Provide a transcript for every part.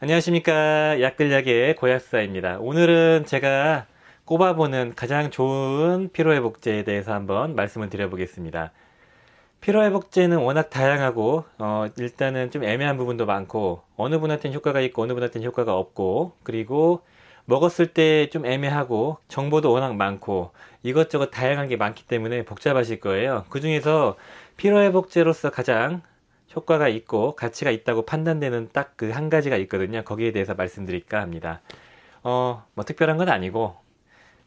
안녕하십니까. 약들약의 고약사입니다. 오늘은 제가 꼽아보는 가장 좋은 피로회복제에 대해서 한번 말씀을 드려보겠습니다. 피로회복제는 워낙 다양하고 일단은 좀 애매한 부분도 많고 어느 분한테는 효과가 있고 어느 분한테는 효과가 없고, 그리고 먹었을 때 좀 애매하고 정보도 워낙 많고 이것저것 다양한 게 많기 때문에 복잡하실 거예요. 그 중에서 피로회복제로서 가장 효과가 있고 가치가 있다고 판단되는 딱 그 한 가지가 있거든요. 거기에 대해서 말씀드릴까 합니다. 뭐 특별한 건 아니고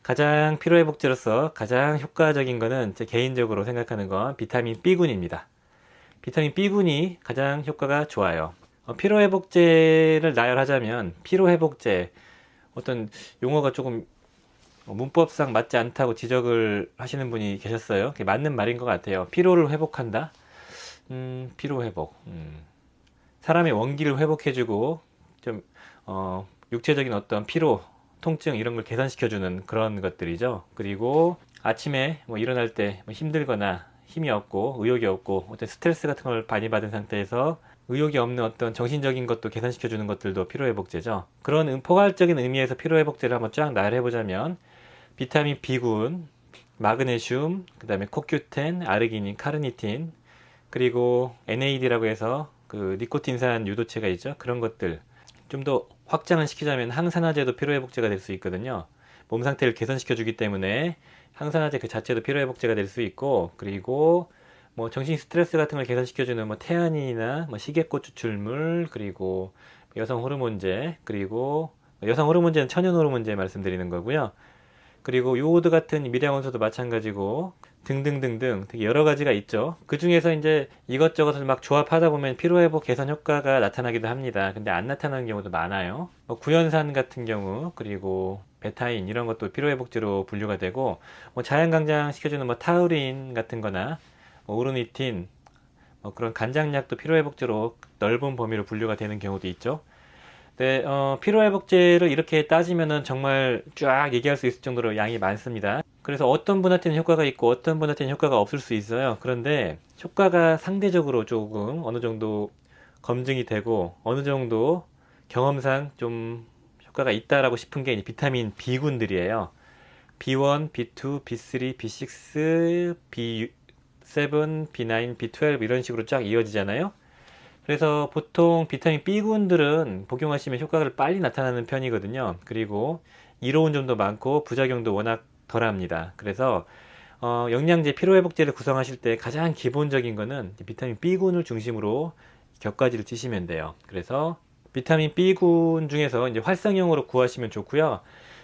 가장 피로회복제로서 가장 효과적인 거는 제 개인적으로 생각하는 건 비타민 B군입니다. 비타민 B군이 가장 효과가 좋아요. 피로회복제를 나열하자면 피로회복제, 어떤 용어가 조금 문법상 맞지 않다고 지적을 하시는 분이 계셨어요. 그게 맞는 말인 것 같아요. 피로를 회복한다? 피로회복. 사람의 원기를 회복해주고, 좀, 육체적인 어떤 피로, 통증 이런 걸 개선시켜주는 그런 것들이죠. 그리고 아침에 뭐 일어날 때뭐 힘들거나 힘이 없고 의욕이 없고 어떤 스트레스 같은 걸 많이 받은 상태에서 의욕이 없는 어떤 정신적인 것도 개선시켜주는 것들도 피로회복제죠. 그런 포괄적인 의미에서 피로회복제를 한번 쫙 나열해보자면 비타민 B군, 마그네슘, 그 다음에 코큐텐, 아르기닌, 카르니틴, 그리고 NAD라고 해서 그 니코틴산 유도체가 있죠. 그런 것들 좀 더 확장을 시키자면 항산화제도 피로회복제가 될 수 있거든요. 몸 상태를 개선시켜주기 때문에 항산화제 그 자체도 피로회복제가 될 수 있고, 그리고 뭐 정신 스트레스 같은 걸 개선시켜주는 뭐 태아닌이나 뭐 시계꽃 추출물, 그리고 여성 호르몬제, 그리고 여성 호르몬제는 천연 호르몬제 말씀드리는 거고요. 그리고 요오드 같은 미량원소도 마찬가지고 등등등등 되게 여러 가지가 있죠. 그 중에서 이제 이것저것을 막 조합하다 보면 피로회복 개선 효과가 나타나기도 합니다. 근데 안 나타나는 경우도 많아요. 뭐 구연산 같은 경우, 그리고 베타인 이런 것도 피로회복제로 분류가 되고, 뭐 자연강장 시켜주는 뭐 타우린 같은 거나 뭐 오르니틴, 뭐 그런 간장약도 피로회복제로 넓은 범위로 분류가 되는 경우도 있죠. 네, 피로회복제를 이렇게 따지면은 정말 쫙 얘기할 수 있을 정도로 양이 많습니다. 그래서 어떤 분한테는 효과가 있고 어떤 분한테는 효과가 없을 수 있어요. 그런데 효과가 상대적으로 조금 어느 정도 검증이 되고 어느 정도 경험상 좀 효과가 있다라고 싶은 게 이제 비타민 B군들이에요. B1, B2, B3, B6, B7, B9, B12 이런 식으로 쫙 이어지잖아요. 그래서 보통 비타민 B군들은 복용하시면 효과가 빨리 나타나는 편이거든요. 그리고 이로운 점도 많고 부작용도 워낙 덜합니다. 그래서 영양제, 피로회복제를 구성하실 때 가장 기본적인 거는 비타민 B군을 중심으로 몇 가지를 치시면 돼요. 그래서 비타민 B군 중에서 이제 활성형으로 구하시면 좋고요.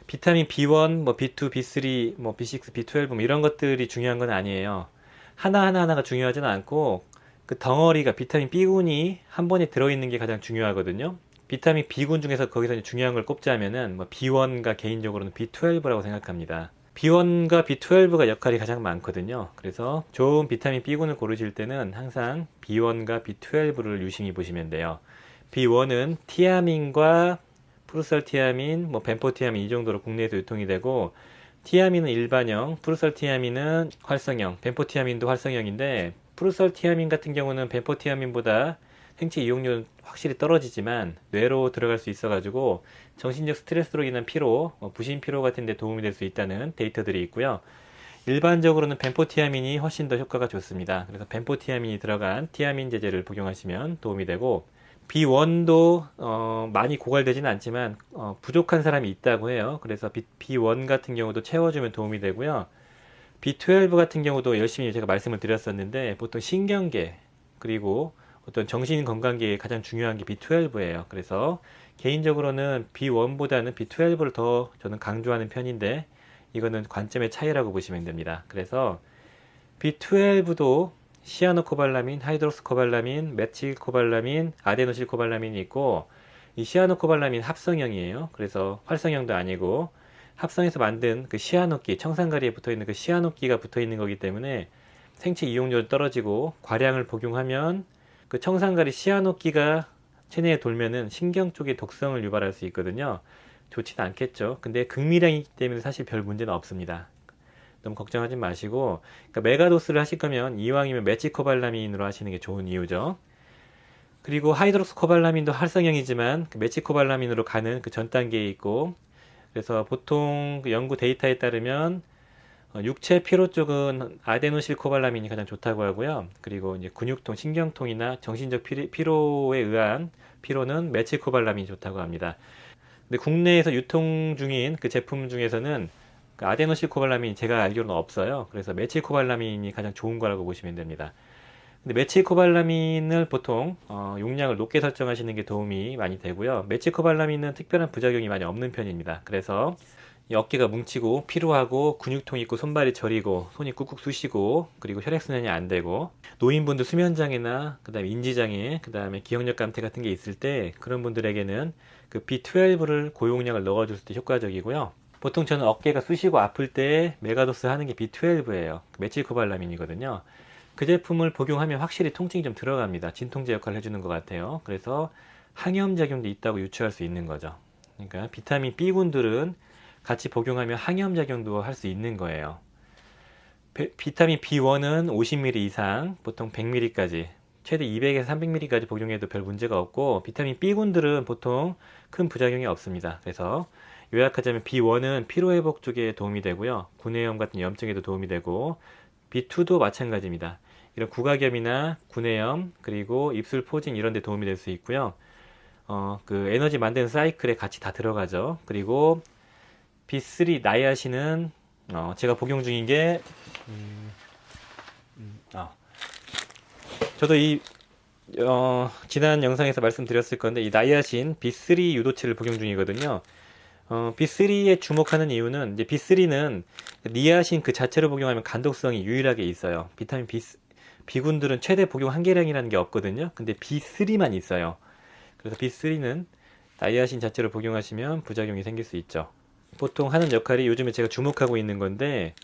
비타민 B1, 뭐 B2, B3, 뭐 B6, B12 뭐 이런 것들이 중요한 건 아니에요. 하나하나가 중요하지는 않고 그 덩어리가 비타민 B군이 한 번에 들어있는 게 가장 중요하거든요. 비타민 B군 중에서 거기서 이제 중요한 걸 꼽자면은 뭐 B1과 개인적으로는 B12라고 생각합니다. B1과 B12가 역할이 가장 많거든요. 그래서 좋은 비타민 B군을 고르실 때는 항상 B1과 B12를 유심히 보시면 돼요. B1은 티아민과 프루설티아민, 뭐 벤포티아민 이 정도로 국내에서 유통이 되고, 티아민은 일반형, 프루설티아민은 활성형, 벤포티아민도 활성형인데 프루설티아민 같은 경우는 벤포티아민보다 생체 이용료는 확실히 떨어지지만 뇌로 들어갈 수 있어가지고 정신적 스트레스로 인한 피로, 부신 피로 같은 데 도움이 될 수 있다는 데이터들이 있고요. 일반적으로는 벤포티아민이 훨씬 더 효과가 좋습니다. 그래서 벤포티아민이 들어간 티아민 제제를 복용하시면 도움이 되고, B1도 많이 고갈되지는 않지만 부족한 사람이 있다고 해요. 그래서 B1 같은 경우도 채워주면 도움이 되고요. B12 같은 경우도 열심히 제가 말씀을 드렸었는데 보통 신경계 그리고 어떤 정신건강계에 가장 중요한 게 B12예요. 그래서 개인적으로는 B1보다는 B12를 더 저는 강조하는 편인데 이거는 관점의 차이라고 보시면 됩니다. 그래서 B12도 시아노코발라민, 하이드록스코발라민, 메틸코발라민, 아데노실코발라민이 있고, 이 시아노코발라민 합성형이에요. 그래서 활성형도 아니고 합성해서 만든 그 시아노키, 청산가리에 붙어 있는 그 시아노키가 붙어 있는 거기 때문에 생체 이용료도 떨어지고, 과량을 복용하면 그 청산가리 시아노키가 체내에 돌면은 신경 쪽에 독성을 유발할 수 있거든요. 좋지는 않겠죠. 근데 극미량이기 때문에 사실 별 문제는 없습니다. 너무 걱정하지 마시고, 그러니까 메가도스를 하실 거면 이왕이면 메치코발라민으로 하시는 게 좋은 이유죠. 그리고 하이드록스코발라민도 활성형이지만 그 메치코발라민으로 가는 그 전 단계에 있고, 그래서 보통 그 연구 데이터에 따르면 육체 피로 쪽은 아데노실코발라민이 가장 좋다고 하고요. 그리고 이제 근육통, 신경통이나 정신적 피로에 의한 피로는 메칠코발라민이 좋다고 합니다. 근데 국내에서 유통 중인 그 제품 중에서는 그 아데노실코발라민이 제가 알기로는 없어요. 그래서 메칠코발라민이 가장 좋은 거라고 보시면 됩니다. 근데 메칠코발라민을 보통 용량을 높게 설정하시는 게 도움이 많이 되고요. 메칠코발라민은 특별한 부작용이 많이 없는 편입니다. 그래서 이 어깨가 뭉치고 피로하고 근육통 있고 손발이 저리고 손이 꾹꾹 쑤시고 그리고 혈액순환이 안 되고 노인분들 수면장애나 그다음에 인지장애 그다음에 기억력 감퇴 같은 게 있을 때 그런 분들에게는 그 B12를 고용량을 넣어줄 때 효과적이고요. 보통 저는 어깨가 쑤시고 아플 때 메가도스 하는 게 B12예요. 메칠코발라민이거든요. 그 제품을 복용하면 확실히 통증이 좀 들어갑니다. 진통제 역할을 해주는 것 같아요. 그래서 항염작용도 있다고 유추할 수 있는 거죠. 그러니까 비타민 B군들은 같이 복용하면 항염작용도 할 수 있는 거예요. 비타민 B1은 50ml 이상, 보통 100ml까지, 최대 200에서 300ml까지 복용해도 별 문제가 없고, 비타민 B군들은 보통 큰 부작용이 없습니다. 그래서 요약하자면 B1은 피로회복 쪽에 도움이 되고요. 구내염 같은 염증에도 도움이 되고, B2도 마찬가지입니다. 이런 구각염이나 구내염, 그리고 입술 포진 이런 데 도움이 될 수 있고요. 그 에너지 만드는 사이클에 같이 다 들어가죠. 그리고 B3 나이아신은 제가 복용 중인 게 저도 이 지난 영상에서 말씀드렸을 건데 이 나이아신 B3 유도체를 복용 중이거든요. B3에 주목하는 이유는 이제 B3는 니아신 그 자체로 복용하면 간독성이 유일하게 있어요. 비타민 B군들은 최대 복용 한계량이라는 게 없거든요. 근데 B3만 있어요. 그래서 B3는 나이아신 자체로 복용하시면 부작용이 생길 수 있죠. 보통 하는 역할이 요즘에 제가 주목하고 있는 건데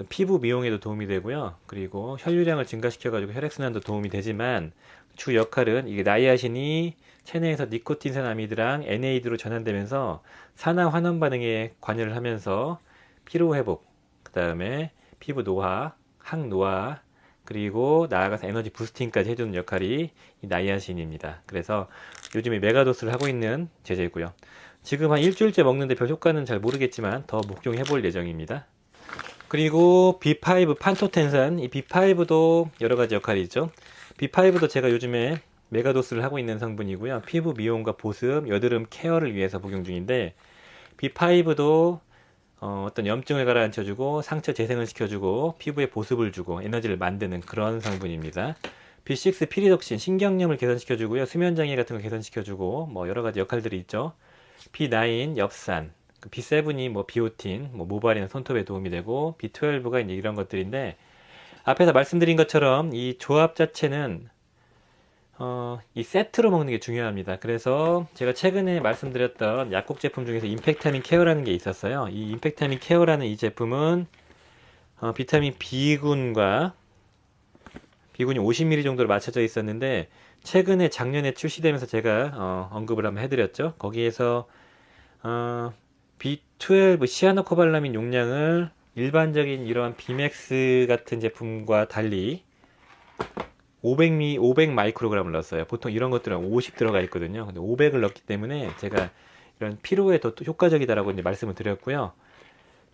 피부 미용에도 도움이 되고요. 그리고 혈류량을 증가시켜가지고 혈액순환도 도움이 되지만 주 역할은 이게 나이아신이 체내에서 니코틴산 아미드랑 NAD로 전환되면서 산화 환원 반응에 관여를 하면서 피로 회복, 그 다음에 피부 노화, 항노화, 그리고 나아가서 에너지 부스팅까지 해주는 역할이 이 나이아신입니다. 그래서 요즘에 메가도스를 하고 있는 제제고요. 지금 한 일주일째 먹는데 별 효과는 잘 모르겠지만 더 복용해 볼 예정입니다. 그리고 B5 판토텐산, 이 B5도 여러 가지 역할이 있죠. B5도 제가 요즘에 메가도스를 하고 있는 성분이고요. 피부 미용과 보습, 여드름 케어를 위해서 복용 중인데 B5도 어떤 염증을 가라앉혀주고 상처 재생을 시켜주고 피부에 보습을 주고 에너지를 만드는 그런 성분입니다. B6 피리독신, 신경염을 개선시켜주고요. 수면장애 같은 거 개선시켜주고 뭐 여러 가지 역할들이 있죠. B9 엽산, B7이 뭐 비오틴, 뭐 모발이나 손톱에 도움이 되고 B12가 이제 이런 것들인데 앞에서 말씀드린 것처럼 이 조합 자체는 이 세트로 먹는 게 중요합니다. 그래서 제가 최근에 말씀드렸던 약국 제품 중에서 임팩타민 케어라는 게 있었어요. 이 임팩타민 케어라는 이 제품은 비타민 B군이 50ml 정도로 맞춰져 있었는데 최근에 작년에 출시되면서 제가 언급을 한번 해드렸죠. 거기에서 B12 시아노코발라민 용량을 일반적인 이러한 비맥스 같은 제품과 달리 500 마이크로그램을 넣었어요. 보통 이런 것들은 50 들어가 있거든요. 근데 500을 넣기 때문에 제가 이런 피로에 더 효과적이다라고 이제 말씀을 드렸고요.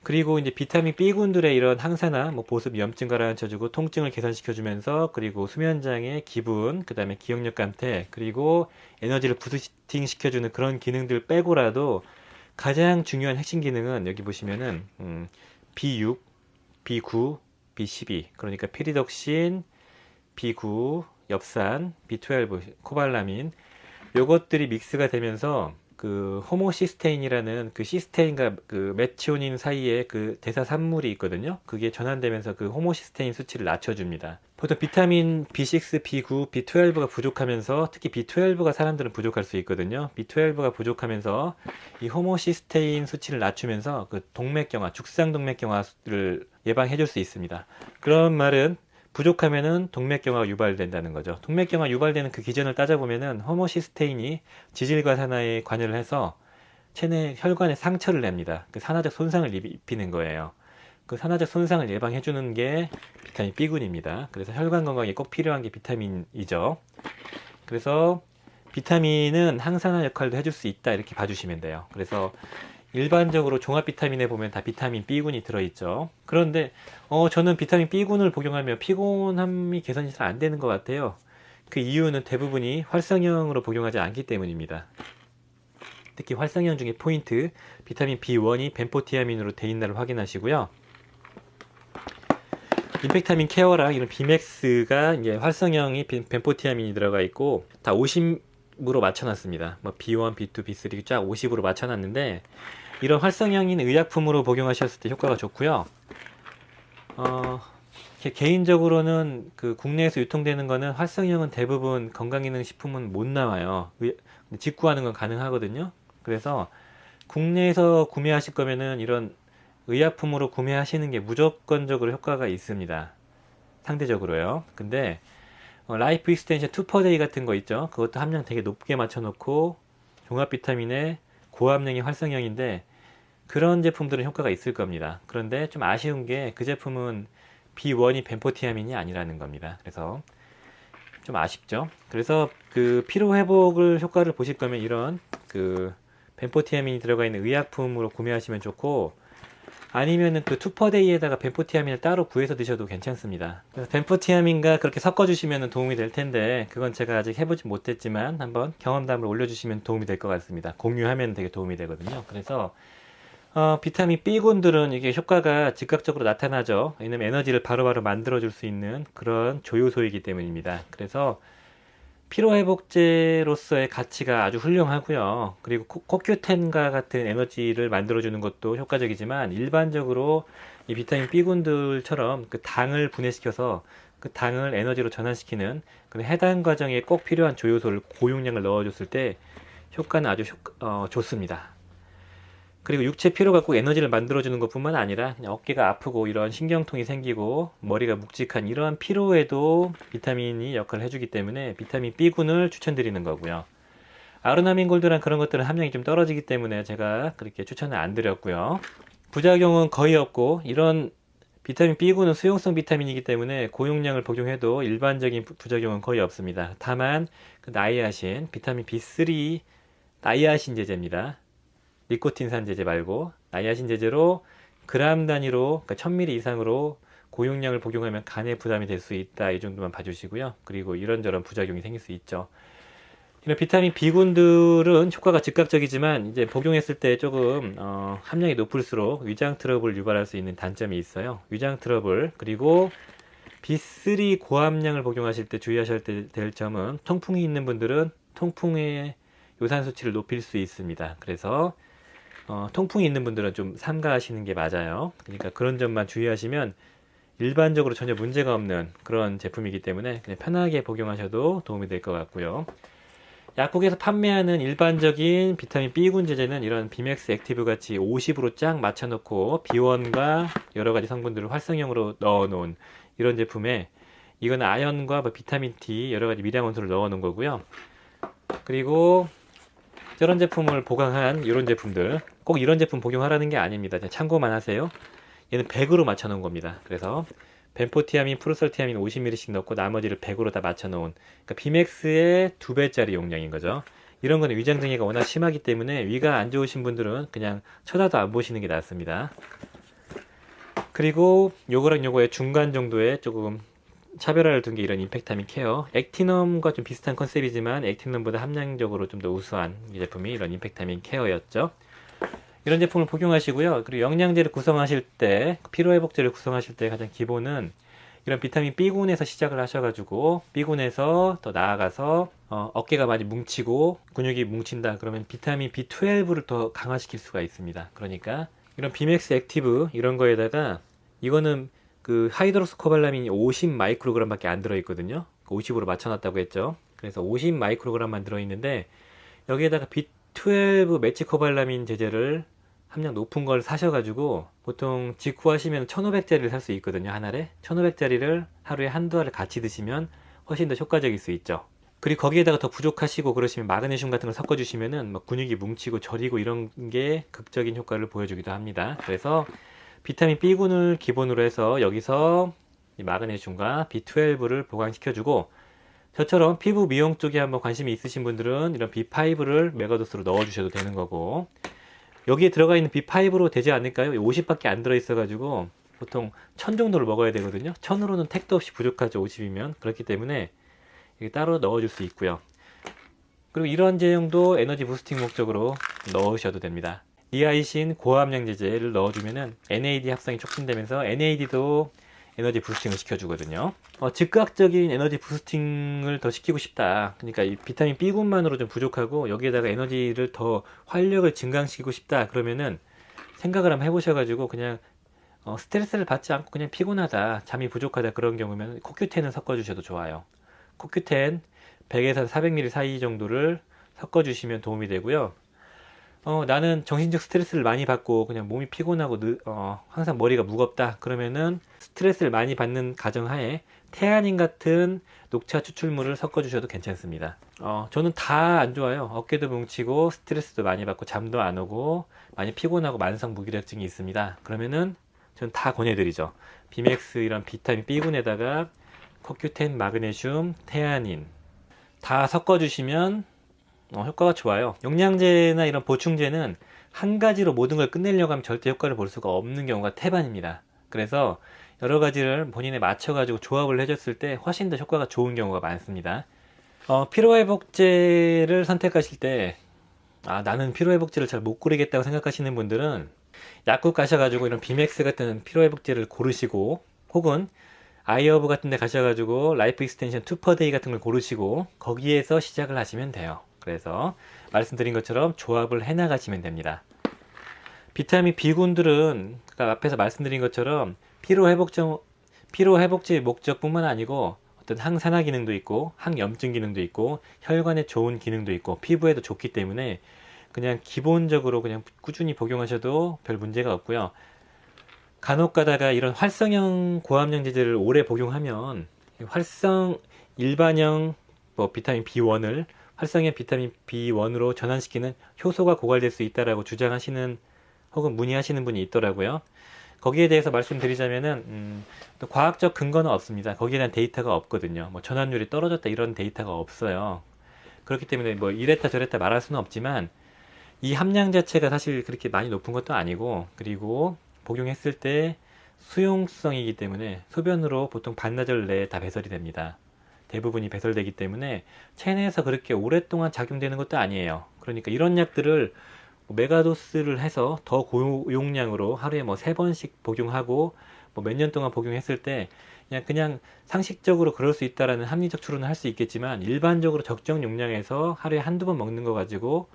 그리고 이제 비타민 B군들의 이런 항산화, 뭐 보습, 염증 가라앉혀주고 통증을 개선시켜주면서 그리고 수면장애, 기분, 그 다음에 기억력 감퇴, 그리고 에너지를 부스팅 시켜주는 그런 기능들 빼고라도 가장 중요한 핵심 기능은 여기 보시면은 B6, B9, B12 그러니까 피리덕신, B9, 엽산, B12, 코발라민 요것들이 믹스가 되면서 그 호모시스테인이라는 그 시스테인과 그 메치오닌 사이에 그 대사산물이 있거든요. 그게 전환되면서 그 호모시스테인 수치를 낮춰줍니다. 보통 비타민 B6, B9, B12가 부족하면서 특히 B12가 사람들은 부족할 수 있거든요. B12가 부족하면서 이 호모시스테인 수치를 낮추면서 그 동맥경화, 죽상동맥경화를 예방해줄 수 있습니다. 그런 말은 부족하면은 동맥경화가 유발된다는 거죠. 동맥경화 유발되는 그 기전을 따져보면은 호모시스테인이 지질과 산화에 관여를 해서 체내 혈관에 상처를 냅니다. 그 산화적 손상을 입히는 거예요. 그 산화적 손상을 예방해주는 게 비타민 B군입니다. 그래서 혈관 건강에 꼭 필요한 게 비타민이죠. 그래서 비타민은 항산화 역할도 해줄 수 있다 이렇게 봐주시면 돼요. 그래서 일반적으로 종합 비타민에 보면 다 비타민 B군이 들어있죠. 그런데 저는 비타민 B군을 복용하면 피곤함이 개선이 잘 안 되는 것 같아요. 그 이유는 대부분이 활성형으로 복용하지 않기 때문입니다. 특히 활성형 중에 포인트 비타민 B1이 벤포티아민으로 돼 있나를 확인하시고요. 임팩타민 케어랑 이런 비맥스가 이제 활성형이 벤포티아민이 들어가 있고 다 50으로 맞춰놨습니다. 뭐 B1, B2, B3 쫙 50으로 맞춰놨는데 이런 활성형인 의약품으로 복용하셨을 때 효과가 좋고요. 개인적으로는 그 국내에서 유통되는 거는 활성형은 대부분 건강기능식품은 못 나와요. 직구하는 건 가능하거든요. 그래서 국내에서 구매하실 거면은 이런 의약품으로 구매하시는 게 무조건적으로 효과가 있습니다. 상대적으로요. 근데 라이프 익스텐션 2퍼데이 같은 거 있죠. 그것도 함량 되게 높게 맞춰놓고 종합 비타민의 고함량의 활성형인데 그런 제품들은 효과가 있을 겁니다. 그런데 좀 아쉬운 게 그 제품은 B1이 벤포티아민이 아니라는 겁니다. 그래서 좀 아쉽죠. 그래서 그 피로 회복을 효과를 보실 거면 이런 그 벤포티아민이 들어가 있는 의약품으로 구매하시면 좋고 아니면은 그 투퍼데이에다가 벤포티아민을 따로 구해서 드셔도 괜찮습니다. 그래서 벤포티아민과 그렇게 섞어주시면 도움이 될 텐데 그건 제가 아직 해보지 못했지만 한번 경험담을 올려주시면 도움이 될 것 같습니다. 공유하면 되게 도움이 되거든요. 그래서 비타민 B군들은 이게 효과가 즉각적으로 나타나죠. 왜냐면 에너지를 바로바로 만들어줄 수 있는 그런 조효소이기 때문입니다. 그래서 피로회복제로서의 가치가 아주 훌륭하고요. 그리고 코큐텐과 같은 에너지를 만들어주는 것도 효과적이지만 일반적으로 이 비타민 B군들처럼 그 당을 분해시켜서 그 당을 에너지로 전환시키는 그런 해당 과정에 꼭 필요한 조효소를 고용량을 넣어줬을 때 효과는 아주 좋습니다. 그리고 육체 피로가 꼭 에너지를 만들어주는 것뿐만 아니라 그냥 어깨가 아프고 이런 신경통이 생기고 머리가 묵직한 이러한 피로에도 비타민이 역할을 해주기 때문에 비타민 B군을 추천드리는 거고요. 아르나민 골드란 그런 것들은 함량이 좀 떨어지기 때문에 제가 그렇게 추천을 안 드렸고요. 부작용은 거의 없고 이런 비타민 B군은 수용성 비타민이기 때문에 고용량을 복용해도 일반적인 부작용은 거의 없습니다. 다만 그 나이아신, 비타민 B3 나이아신 제제입니다. 니코틴산 제제 말고 나이아신 제제로 그램 단위로 그러니까 1000ml 이상으로 고용량을 복용하면 간에 부담이 될 수 있다. 이 정도만 봐주시고요. 그리고 이런저런 부작용이 생길 수 있죠. 이런 비타민 B군들은 효과가 즉각적이지만 이제 복용했을 때 조금 함량이 높을수록 위장 트러블을 유발할 수 있는 단점이 있어요. 위장 트러블 그리고 B3 고함량을 복용하실 때 주의하셔야 될 점은 통풍이 있는 분들은 통풍의 요산 수치를 높일 수 있습니다. 그래서 통풍이 있는 분들은 좀 삼가하시는 게 맞아요. 그러니까 그런 점만 주의하시면 일반적으로 전혀 문제가 없는 그런 제품이기 때문에 그냥 편하게 복용하셔도 도움이 될 것 같고요. 약국에서 판매하는 일반적인 비타민 B군 제제는 이런 비맥스 액티브 같이 50으로 쫙 맞춰놓고 B1과 여러 가지 성분들을 활성형으로 넣어놓은 이런 제품에 이거는 아연과 비타민 D 여러 가지 미량원소를 넣어놓은 거고요. 그리고 저런 제품을 보강한 이런 제품들 꼭 이런 제품 복용하라는 게 아닙니다. 참고만 하세요. 얘는 100으로 맞춰놓은 겁니다. 그래서 벤포티아민, 프로설티아민 50ml씩 넣고 나머지를 100으로 다 맞춰놓은 그러니까 비맥스의 2배짜리 용량인 거죠. 이런 거는 위장장애가 워낙 심하기 때문에 위가 안 좋으신 분들은 그냥 쳐다도 안 보시는 게 낫습니다. 그리고 요거랑 요거의 중간 정도의 조금 차별화를 둔 게 이런 임팩타민 케어. 액티넘과 좀 비슷한 컨셉이지만 액티넘보다 함량적으로 좀 더 우수한 이 제품이 이런 임팩타민 케어였죠. 이런 제품을 복용하시고요. 그리고 영양제를 구성하실 때, 피로회복제를 구성하실 때 가장 기본은 이런 비타민 B군에서 시작을 하셔가지고 B군에서 더 나아가서 어깨가 많이 뭉치고 근육이 뭉친다 그러면 비타민 B12를 더 강화시킬 수가 있습니다. 그러니까 이런 비맥스 액티브 이런 거에다가 이거는 그 하이드록스코발라민이 50 마이크로그램 밖에 안 들어있거든요. 50으로 맞춰놨다고 했죠. 그래서 50 마이크로그램만 들어있는데 여기에다가 B12 메치코발라민 제제를 함량 높은 걸 사셔가지고 보통 직구하시면 1500짜리를 살 수 있거든요. 한 알에 1500짜리를 하루에 한두 알을 같이 드시면 훨씬 더 효과적일 수 있죠. 그리고 거기에다가 더 부족하시고 그러시면 마그네슘 같은 걸 섞어주시면은 막 근육이 뭉치고 저리고 이런 게 극적인 효과를 보여주기도 합니다. 그래서 비타민 B군을 기본으로 해서 여기서 이 마그네슘과 B12를 보강시켜주고 저처럼 피부 미용 쪽에 한번 관심이 있으신 분들은 이런 B5를 메가도스로 넣어 주셔도 되는 거고, 여기에 들어가 있는 B5로 되지 않을까요? 50밖에 안 들어 있어 가지고 보통 1000 정도를 먹어야 되거든요. 1000으로는 택도 없이 부족하죠, 50이면. 그렇기 때문에 이게 따로 넣어 줄 수 있고요. 그리고 이런 제형도 에너지 부스팅 목적으로 넣으셔도 됩니다. 니아이신 고함량 제제를 넣어주면은 NAD 합성이 촉진되면서 NAD도 에너지 부스팅을 시켜주거든요. 즉각적인 에너지 부스팅을 더 시키고 싶다. 그러니까 이 비타민 B군만으로 좀 부족하고 여기에다가 에너지를 더 활력을 증강시키고 싶다. 그러면은 생각을 한번 해보셔가지고 그냥 스트레스를 받지 않고 그냥 피곤하다, 잠이 부족하다 그런 경우면 코큐텐을 섞어주셔도 좋아요. 코큐텐 100에서 400ml 사이 정도를 섞어주시면 도움이 되고요. 나는 정신적 스트레스를 많이 받고 그냥 몸이 피곤하고 항상 머리가 무겁다. 그러면은 스트레스를 많이 받는 가정하에 태아닌 같은 녹차 추출물을 섞어주셔도 괜찮습니다. 저는 다 안 좋아요. 어깨도 뭉치고 스트레스도 많이 받고 잠도 안 오고 많이 피곤하고 만성 무기력증이 있습니다. 그러면은 저는 다 권해드리죠. 비맥스 이런 비타민 B군에다가 코큐텐, 마그네슘, 태아닌 다 섞어주시면 효과가 좋아요. 영양제나 이런 보충제는 한 가지로 모든 걸 끝내려고 하면 절대 효과를 볼 수가 없는 경우가 태반입니다. 그래서 여러 가지를 본인에 맞춰가지고 조합을 해줬을 때 훨씬 더 효과가 좋은 경우가 많습니다. 피로회복제를 선택하실 때 나는 피로회복제를 잘 못 고르겠다고 생각하시는 분들은 약국 가셔가지고 이런 비맥스 같은 피로회복제를 고르시고, 혹은 아이허브 같은 데 가셔가지고 라이프 익스텐션 2퍼데이 같은 걸 고르시고 거기에서 시작을 하시면 돼요. 그래서 말씀드린 것처럼 조합을 해 나가시면 됩니다. 비타민 B군들은 앞에서 말씀드린 것처럼 피로회복제 목적뿐만 아니고 어떤 항산화 기능도 있고 항염증 기능도 있고 혈관에 좋은 기능도 있고 피부에도 좋기 때문에 그냥 기본적으로 그냥 꾸준히 복용하셔도 별 문제가 없고요. 간혹 가다가 이런 활성형 고함량 제제를 오래 복용하면 일반형 비타민 B1을 활성형 비타민 B1으로 전환시키는 효소가 고갈될 수 있다라고 주장하시는 혹은 문의하시는 분이 있더라고요. 거기에 대해서 말씀드리자면은 또 과학적 근거는 없습니다. 거기에 대한 데이터가 없거든요. 전환율이 떨어졌다 이런 데이터가 없어요. 그렇기 때문에 이랬다 저랬다 말할 수는 없지만 이 함량 자체가 사실 그렇게 많이 높은 것도 아니고, 그리고 복용했을 때 수용성이기 때문에 소변으로 보통 반나절 내에 다 배설이 됩니다. 대부분이 배설되기 때문에 체내에서 그렇게 오랫동안 작용되는 것도 아니에요. 그러니까 이런 약들을 메가도스를 해서 더 고용량으로 하루에 3번씩 복용하고 몇 년 동안 복용했을 때 그냥 상식적으로 그럴 수 있다라는 합리적 추론을 할 수 있겠지만, 일반적으로 적정 용량에서 하루에 한두 번 먹는 거 가지고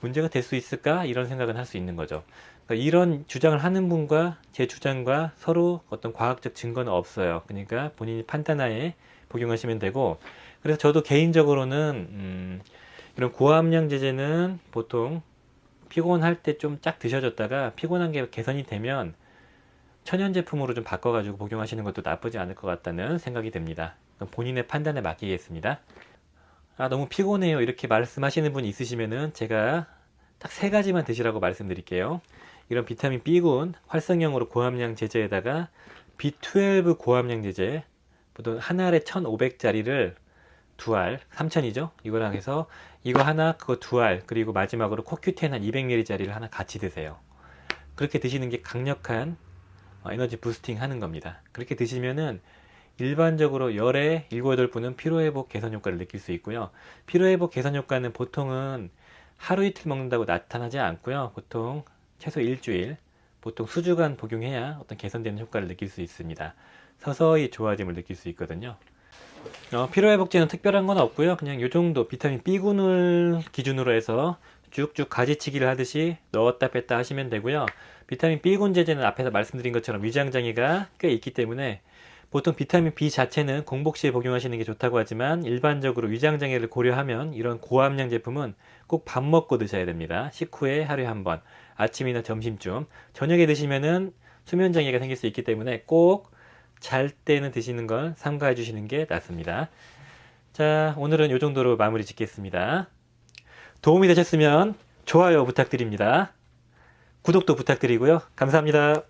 문제가 될 수 있을까? 이런 생각은 할 수 있는 거죠. 그러니까 이런 주장을 하는 분과 제 주장과 서로 어떤 과학적 증거는 없어요. 그러니까 본인이 판단하에 복용하시면 되고, 그래서 저도 개인적으로는 이런 고함량 제제는 보통 피곤할 때 좀 쫙 드셔줬다가 피곤한 게 개선이 되면 천연 제품으로 좀 바꿔가지고 복용하시는 것도 나쁘지 않을 것 같다는 생각이 듭니다. 본인의 판단에 맡기겠습니다. 너무 피곤해요 이렇게 말씀하시는 분이 있으시면은 제가 딱 3가지만 드시라고 말씀드릴게요. 이런 비타민 B군 활성형으로 고함량 제제에다가 B12 고함량 제제, 보통 한 알에 1500짜리를 2알, 3000이죠? 이거랑 해서 이거 하나, 그거 2알, 그리고 마지막으로 코큐텐 한 200ml짜리를 하나 같이 드세요. 그렇게 드시는 게 강력한 에너지 부스팅 하는 겁니다. 그렇게 드시면은 일반적으로 열에 7, 8분은 피로회복 개선 효과를 느낄 수 있고요. 피로회복 개선 효과는 보통은 하루 이틀 먹는다고 나타나지 않고요. 보통 최소 일주일, 보통 수주간 복용해야 어떤 개선되는 효과를 느낄 수 있습니다. 서서히 좋아짐을 느낄 수 있거든요. 피로회복제는 특별한 건 없고요. 그냥 요 정도 비타민 B군을 기준으로 해서 쭉쭉 가지치기를 하듯이 넣었다 뺐다 하시면 되고요. 비타민 B군 제제는 앞에서 말씀드린 것처럼 위장장애가 꽤 있기 때문에 보통 비타민 B 자체는 공복 시에 복용하시는 게 좋다고 하지만, 일반적으로 위장장애를 고려하면 이런 고함량 제품은 꼭 밥 먹고 드셔야 됩니다. 식후에 하루에 한 번, 아침이나 점심쯤. 저녁에 드시면은 수면장애가 생길 수 있기 때문에 꼭 잘 때는 드시는 걸 삼가해 주시는 게 낫습니다. 자, 오늘은 이 정도로 마무리 짓겠습니다. 도움이 되셨으면 좋아요 부탁드립니다. 구독도 부탁드리고요. 감사합니다.